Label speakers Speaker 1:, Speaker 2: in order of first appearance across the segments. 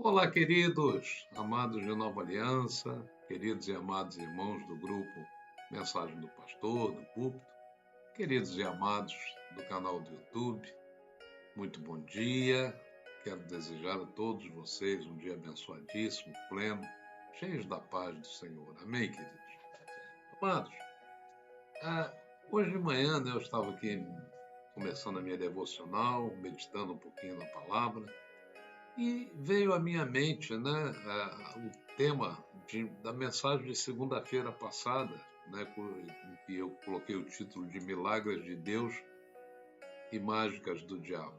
Speaker 1: Olá, queridos, amados de Nova Aliança, queridos e amados irmãos do grupo Mensagem do Pastor, do Púlpito, queridos e amados do canal do YouTube, muito bom dia. Quero desejar a todos vocês um dia abençoadíssimo, pleno, cheios da paz do Senhor. Amém, queridos? Amados, ah, hoje de manhã, eu estava aqui começando a minha devocional, meditando um pouquinho na palavra, e veio à minha mente, o tema da mensagem de segunda-feira passada, em que eu coloquei o título de Milagres de Deus e Mágicas do Diabo.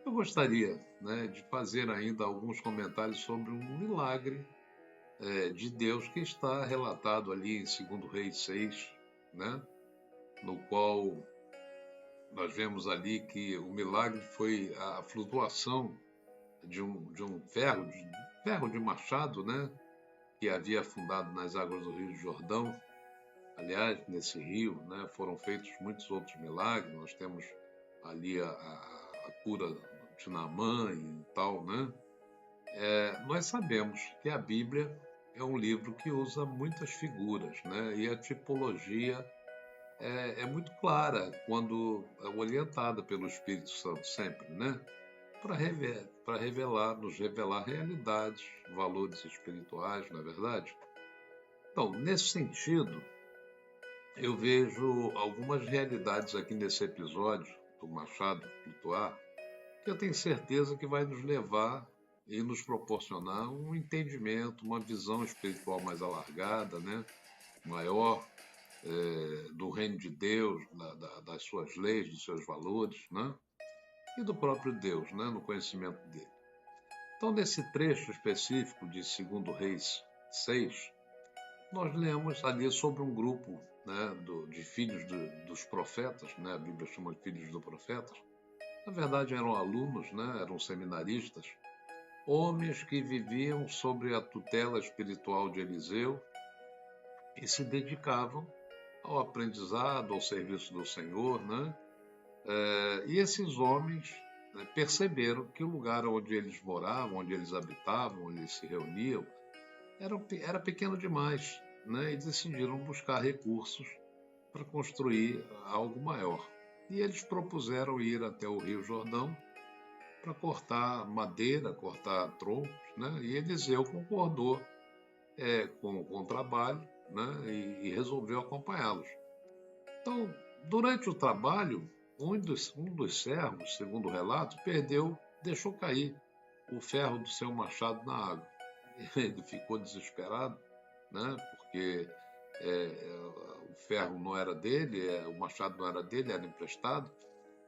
Speaker 1: Eu gostaria, de fazer ainda alguns comentários sobre um milagre de Deus que está relatado ali em 2 Reis 6, no qual nós vemos ali que o milagre foi a flutuação de um ferro de machado, que havia afundado nas águas do Rio Jordão. Aliás, nesse rio, foram feitos muitos outros milagres. Nós temos ali a cura de Naamã e tal, nós sabemos que a Bíblia é um livro que usa muitas figuras, e a tipologia é muito clara quando é orientada pelo Espírito Santo sempre, para revelar, nos revelar realidades, valores espirituais, não é verdade? Então, nesse sentido, eu vejo algumas realidades aqui nesse episódio do Machado Flutuar, que eu tenho certeza que vai nos levar e nos proporcionar um entendimento, uma visão espiritual mais alargada, maior, do reino de Deus, das suas leis, dos seus valores, e do próprio Deus, no conhecimento dele. Então, nesse trecho específico de 2 Reis 6, nós lemos ali sobre um grupo de filhos dos profetas, a Bíblia chama de filhos dos profetas. Na verdade, eram alunos, eram seminaristas, homens que viviam sob a tutela espiritual de Eliseu e se dedicavam ao aprendizado, ao serviço do Senhor, e esses homens perceberam que o lugar onde eles moravam, onde eles habitavam, onde eles se reuniam, era pequeno demais, e decidiram buscar recursos para construir algo maior. E eles propuseram ir até o Rio Jordão para cortar madeira, cortar troncos, e Eliseu concordou com o trabalho, e resolveu acompanhá-los. Então, durante o trabalho, um dos servos, segundo o relato, deixou cair o ferro do seu machado na água. Ele ficou desesperado, porque o ferro não era dele, o machado não era dele, era emprestado,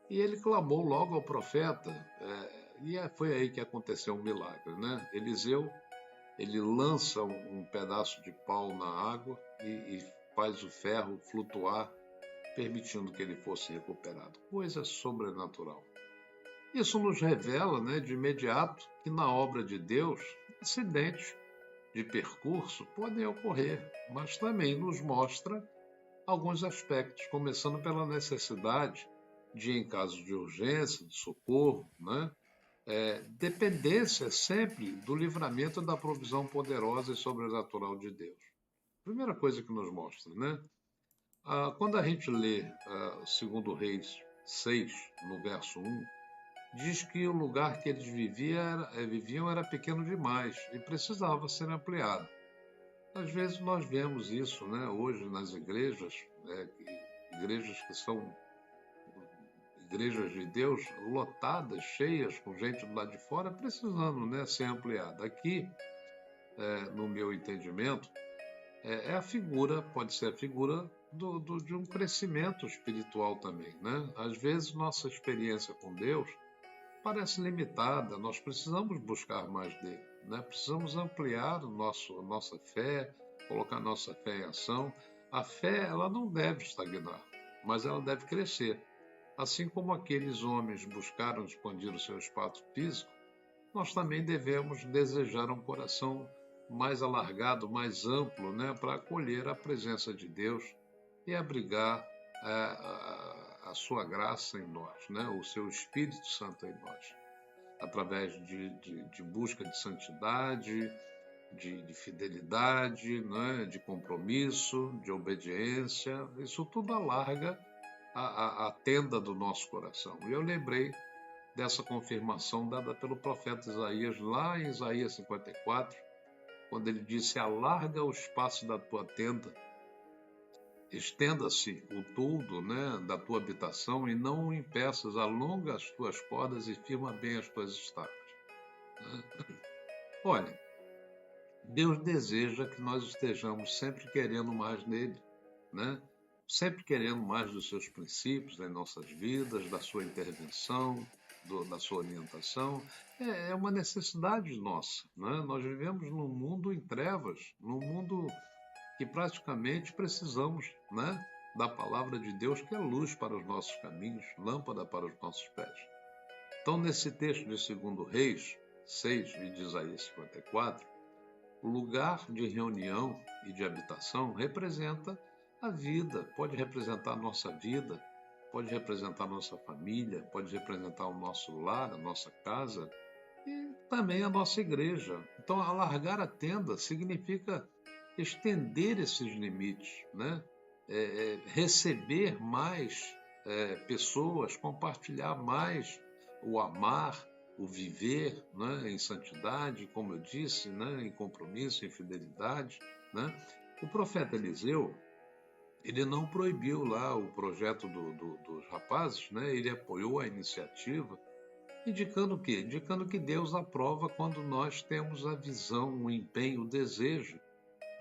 Speaker 1: e ele clamou logo ao profeta, e foi aí que aconteceu um milagre. Eliseu, ele lança um pedaço de pau na água e faz o ferro flutuar, permitindo que ele fosse recuperado. Coisa sobrenatural. Isso nos revela, de imediato, que na obra de Deus, acidentes de percurso podem ocorrer, mas também nos mostra alguns aspectos, começando pela necessidade de, em caso de urgência, de socorro, dependência sempre do livramento da provisão poderosa e sobrenatural de Deus. Primeira coisa que nos mostra, quando a gente lê 2 Reis 6, no verso 1, diz que o lugar que eles viviam era pequeno demais e precisava ser ampliado. Às vezes nós vemos isso, hoje nas igrejas, igrejas que são igrejas de Deus lotadas, cheias, com gente do lado de fora, precisando ser ampliada. Aqui, no meu entendimento, é a figura, pode ser a figura de um crescimento espiritual também. Às vezes nossa experiência com Deus parece limitada, nós precisamos buscar mais dele, precisamos ampliar nossa fé, colocar nossa fé em ação. A fé, ela não deve estagnar, mas ela deve crescer. Assim como aqueles homens buscaram expandir o seu espaço físico, nós também devemos desejar um coração mais alargado, mais amplo, para acolher a presença de Deus e abrigar a sua graça em nós, o seu Espírito Santo em nós. através de busca de santidade, de fidelidade, né? De compromisso, de obediência. Isso tudo alarga a tenda do nosso coração. E eu lembrei dessa confirmação dada pelo profeta Isaías, lá em Isaías 54, quando ele disse: alarga o espaço da tua tenda, estenda-se o toldo, né, da tua habitação, e não o impeças, alonga as tuas cordas e firma bem as tuas estacas. Olha, Deus deseja que nós estejamos sempre querendo mais nele, né? Sempre querendo mais dos seus princípios em nossas vidas, da sua intervenção, da sua orientação. É uma necessidade nossa, né? Nós vivemos num mundo em trevas, num mundo que praticamente precisamos, né, da palavra de Deus, que é luz para os nossos caminhos, lâmpada para os nossos pés. Então, nesse texto de 2 Reis 6 e de Isaías 54, o lugar de reunião e de habitação representa a vida, pode representar a nossa vida, pode representar a nossa família, pode representar o nosso lar, a nossa casa e também a nossa igreja. Então, alargar a tenda significa estender esses limites, né? Receber mais pessoas, compartilhar mais o amar, o viver, né? Em santidade, como eu disse, né? Em compromisso, em fidelidade, né? O profeta Eliseu, ele não proibiu lá o projeto dos rapazes, né? Ele apoiou a iniciativa, indicando o quê? Indicando que Deus aprova quando nós temos a visão, o empenho, o desejo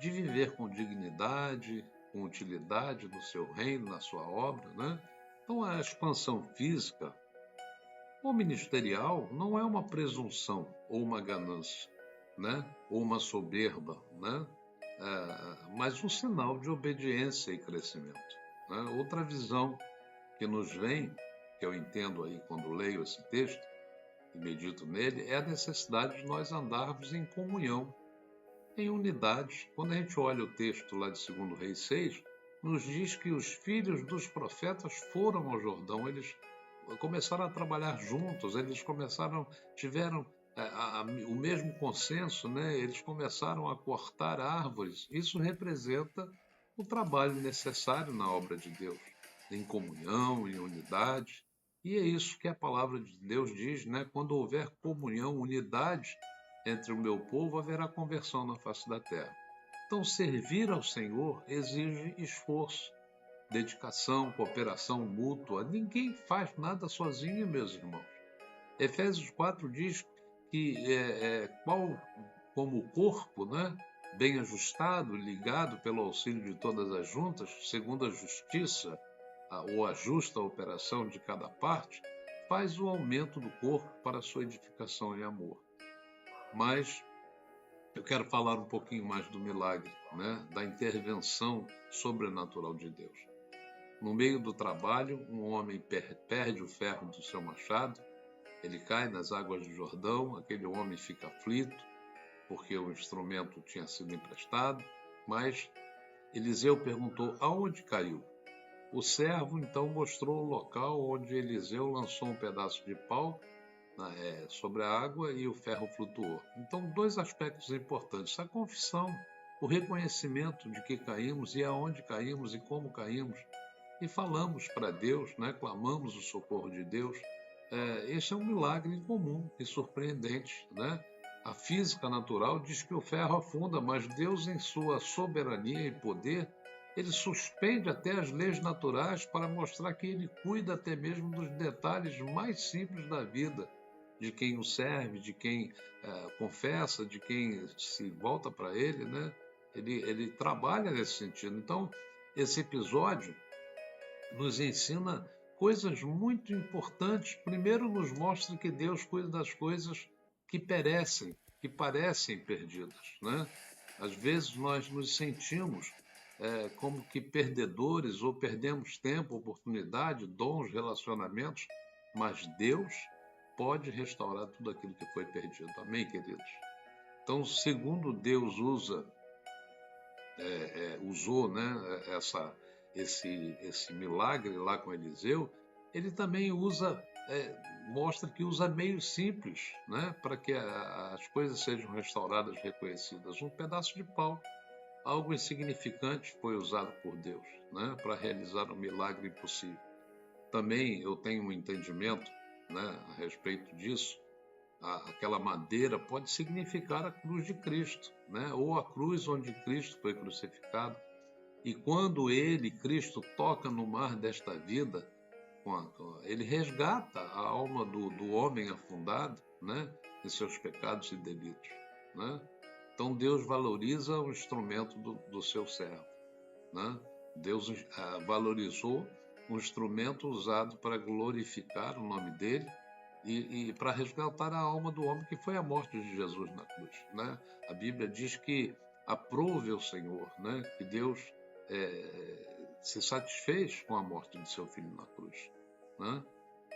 Speaker 1: de viver com dignidade, com utilidade no seu reino, na sua obra, né? Então, a expansão física ou ministerial não é uma presunção ou uma ganância, né? Ou uma soberba, né? Mas um sinal de obediência e crescimento, né? Outra visão que nos vem, que eu entendo aí quando leio esse texto e medito nele, é a necessidade de nós andarmos em comunhão, em unidade. Quando a gente olha o texto lá de 2 Reis 6, nos diz que os filhos dos profetas foram ao Jordão, eles começaram a trabalhar juntos, eles tiveram o mesmo consenso, né? Eles começaram a cortar árvores. Isso representa o trabalho necessário na obra de Deus, em comunhão, em unidade. E é isso que a palavra de Deus diz, né? Quando houver comunhão, unidade entre o meu povo, haverá conversão na face da terra. Então, servir ao Senhor exige esforço, dedicação, cooperação mútua. Ninguém faz nada sozinho, meus irmãos. Efésios 4 diz que como o corpo, né, bem ajustado, ligado pelo auxílio de todas as juntas, segundo a justiça ou a justa operação de cada parte, faz o aumento do corpo para a sua edificação em amor. Mas eu quero falar um pouquinho mais do milagre, né, da intervenção sobrenatural de Deus. No meio do trabalho, um homem perde o ferro do seu machado, ele cai nas águas do Jordão, aquele homem fica aflito, porque o instrumento tinha sido emprestado, mas Eliseu perguntou aonde caiu. O servo então mostrou o local onde Eliseu lançou um pedaço de pau sobre a água e o ferro flutuou. Então, dois aspectos importantes: a confissão, o reconhecimento de que caímos e aonde caímos e como caímos, e falamos para Deus, né? Clamamos o socorro de Deus. Esse é um milagre incomum e surpreendente, né? A física natural diz que o ferro afunda, mas Deus, em sua soberania e poder, ele suspende até as leis naturais para mostrar que ele cuida até mesmo dos detalhes mais simples da vida, de quem o serve, de quem confessa, de quem se volta para ele, né? Ele trabalha nesse sentido. Então, esse episódio nos ensina coisas muito importantes. Primeiro, nos mostra que Deus cuida das coisas que perecem, que parecem perdidas, né? Às vezes nós nos sentimos como que perdedores, ou perdemos tempo, oportunidade, dons, relacionamentos, mas Deus pode restaurar tudo aquilo que foi perdido. Amém, queridos? Então, segundo Deus usou, né, esse milagre lá com Eliseu, ele também usa mostra que usa meios simples, né, para que as coisas sejam restauradas, reconhecidas. Um pedaço de pau, algo insignificante, foi usado por Deus, né, para realizar um milagre impossível. Também eu tenho um entendimento, né, a respeito disso. Aquela madeira pode significar a cruz de Cristo, né, ou a cruz onde Cristo foi crucificado. E quando ele, Cristo, toca no mar desta vida, ele resgata a alma do homem afundado, né, em seus pecados e delitos, né? Então Deus valoriza o instrumento do seu servo, né? Deus valorizou um instrumento usado para glorificar o nome dele e para resgatar a alma do homem, que foi a morte de Jesus na cruz, né? A Bíblia diz que aprove o Senhor, né, que Deus se satisfez com a morte de seu filho na cruz, né?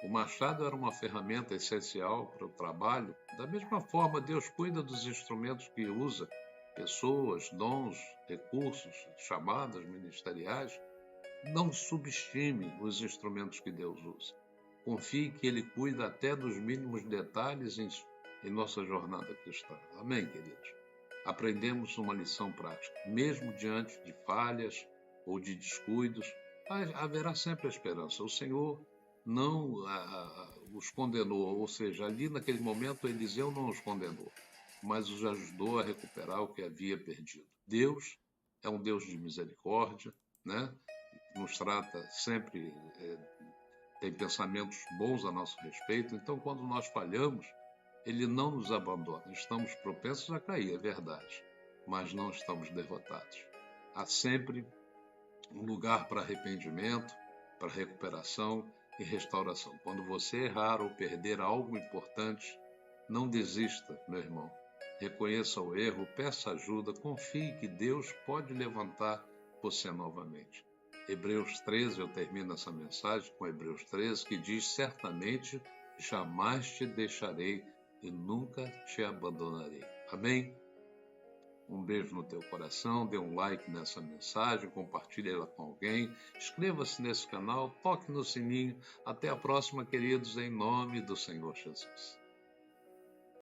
Speaker 1: O machado era uma ferramenta essencial para o trabalho. Da mesma forma, Deus cuida dos instrumentos que usa, pessoas, dons, recursos, chamadas ministeriais. Não subestime os instrumentos que Deus usa. Confie que Ele cuida até dos mínimos detalhes em nossa jornada cristã. Amém, queridos? Aprendemos uma lição prática. Mesmo diante de falhas ou de descuidos, haverá sempre a esperança. O Senhor não os condenou, ou seja, ali naquele momento Eliseu não os condenou, mas os ajudou a recuperar o que havia perdido. Deus é um Deus de misericórdia, né? Nos trata sempre, tem pensamentos bons a nosso respeito. Então, quando nós falhamos, Ele não nos abandona. Estamos propensos a cair, é verdade, mas não estamos derrotados. Há sempre um lugar para arrependimento, para recuperação e restauração. Quando você errar ou perder algo importante, não desista, meu irmão. Reconheça o erro, peça ajuda, confie que Deus pode levantar você novamente. Hebreus 13, eu termino essa mensagem com Hebreus 13, que diz: certamente jamais te deixarei e nunca te abandonarei. Amém? Um beijo no teu coração, dê um like nessa mensagem, compartilhe ela com alguém, inscreva-se nesse canal, toque no sininho. Até a próxima, queridos, em nome do Senhor Jesus.